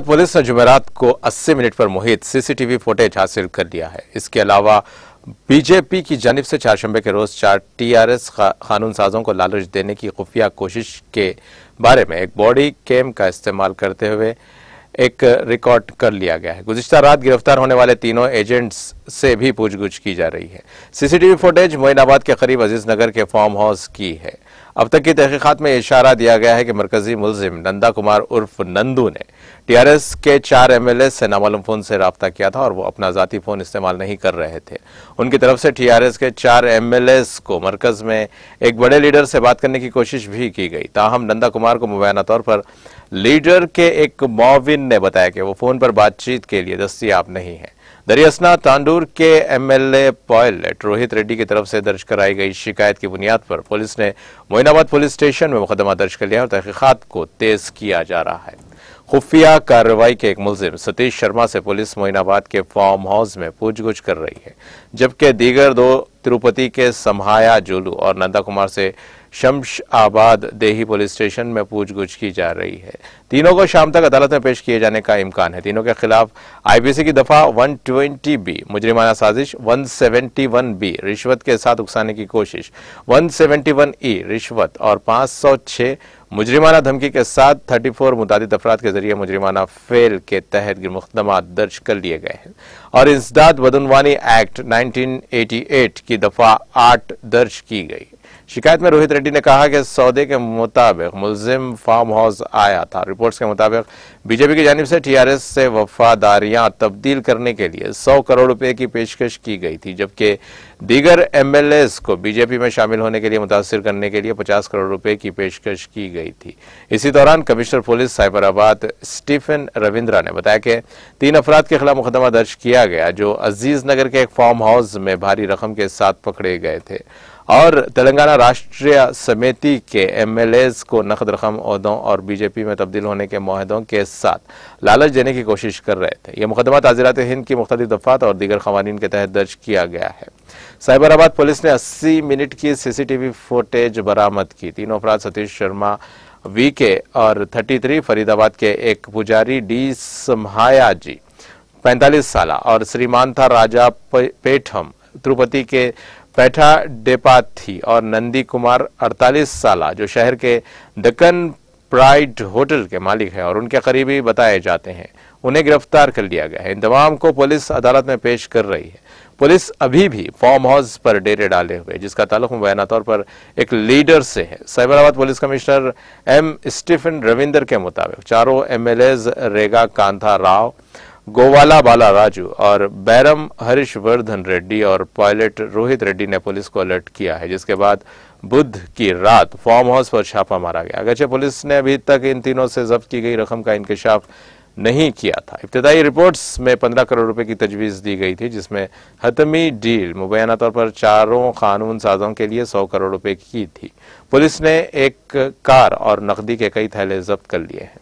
Police ने जुमेरात को 80 minute पर मुहित सीसीटीवी फुटेज हासिल कर लिया है। इसके अलावा बीजेपी की जानिब से चारशंबे के रोज 4 टीआरएस कानून साजों को लालच देने की खुफिया कोशिश के बारे में एक बॉडी कैम का इस्तेमाल करते हुए एक रिकॉर्ड कर लिया गया है। गुज़िश्ता रात गिरफ्तार होने वाले तीनों एजेंट्स से भी पूछगछ की जा रही है। सीसीटीवी फुटेज मोइनाबाद के करीब अजीज नगर के फार्म हाउस की है। अब तक की तहकीकात में इशारा दिया गया है कि मरकजी मुलजिम नंदा कुमार उर्फ नंदू ने टीआरएस के 4 एमएलए से नामालूम फोन से राब्ता किया था और वो अपना जाती फोन इस्तेमाल नहीं कर रहे थे। उनकी तरफ से टीआरएस के 4 एमएलए को मरकज में एक बड़े लीडर से बात करने की कोशिश भी की गई। ताहम नंदा कुमार को मुबैना तौर पर लीडर के एक मुआविन ने बताया कि वो फोन पर बातचीत के लिए दस्तयाब नहीं है। दरियासना तांडूर के एमएलए पायलट रोहित रेड्डी की तरफ से दर्ज कराई गई शिकायत की बुनियाद पर पुलिस ने मोइनाबाद पुलिस स्टेशन में मुकदमा दर्ज कर लिया और तहकीकात को तेज किया जा रहा है। खुफिया कार्रवाई के एक मुलजिम सतीश शर्मा से पुलिस मोइनाबाद के फार्म हाउस में पूछगछ कर रही है, जबकि दीगर 2 तिरुपति के समहाया जोलू और नंदा कुमार से शमशाबाद देही पुलिस स्टेशन में पूछगछ की जा रही है। तीनों को शाम तक अदालत में पेश किए जाने का इम्कान है। तीनों के खिलाफ आईपीसी की दफा 120B मुजरिमाना साजिश, 171B रिश्वत के साथ उकसाने की कोशिश, 171E रिश्वत और 506 मुजरिमाना धमकी के साथ 34 मुतादिद अफराद के जरिए मुजरिमाना फेल के तहत मुकदमा दर्ज कर लिए गए हैं और इंसदाद बदनवानी एक्ट 1988 की दफा 8 दर्ज की गई। शिकायत में रोहित रेड्डी ने कहा कि सौदे के मुताबिक मुलजिम फार्म हाउस आया था। रिपोर्ट्स के मुताबिक बीजेपी की जानिब से टीआरएस से वफादारियां तब्दील करने के लिए 100 करोड़ रुपए की पेशकश की गई थी, जबकि दीगर एमएलए को बीजेपी में शामिल होने के लिए मुतासिर करने के लिए 50 करोड़ रुपए की पेशकश की गई थी। इसी दौरान commissioner police Cyberabad Stephen Ravindra ने बताया कि 3 अफराद के खिलाफ मुकदमा दर्ज किया गया जो अजीज नगर के एक फार्म हाउस में भारी रकम के साथ पकड़े गए थे और तेलंगाना राष्ट्रीय समिति के एमएलए को नकद रकम ओहदों और बीजेपी में तब्दील होने के मुआहदों के साथ लालच देने की कोशिश कर रहे थे। यह मुकदमा ताज़ीरात हिंद की मुख्तलिफ दफात और दीगर खवानीन के तहत दर्ज किया गया है। साइबराबाद पुलिस ने 80 मिनट की सीसीटीवी फुटेज बरामद की। तीनों अपराध सतीश शर्मा VK और 33 फरीदाबाद के एक पुजारी D समहाया जी 45 साल और श्रीमांथा राजा पेठम तिरुपति के पैठा डेपाथी और नंदी कुमार 48 साल जो शहर के दक्कन प्राइड होटल के मालिक हैं और उनके करीबी बताए जाते हैं, उन्हें गिरफ्तार कर लिया गया है। इन तमाम को पुलिस अदालत में पेश कर रही है। पुलिस अभी भी फार्म हाउस पर डेरे डाले हुए जिसका ताल्लुक मुबैना तौर पर एक लीडर से है। Cyberabad police commissioner M Stephen Ravinder के मुताबिक चारों एमएलएज रेगा कांथा राव, गोवाला बाला राजू और बैरम हरीशवर्धन रेड्डी और पायलट रोहित रेड्डी ने पुलिस को अलर्ट किया है, जिसके बाद बुध की रात फार्म हाउस पर छापा मारा गया। अगरचे पुलिस ने अभी तक इन तीनों से जब्त की गई रकम का इंकशाफ नहीं किया था। इब्तदाई रिपोर्ट्स में 15 करोड़ रुपए की तजवीज दी गई थी, जिसमें हतमी डील मुबैना तौर पर चारों कानून साजों के लिए 100 करोड़ रुपए की थी। पुलिस ने एक कार और नकदी के कई थैले जब्त कर लिए हैं।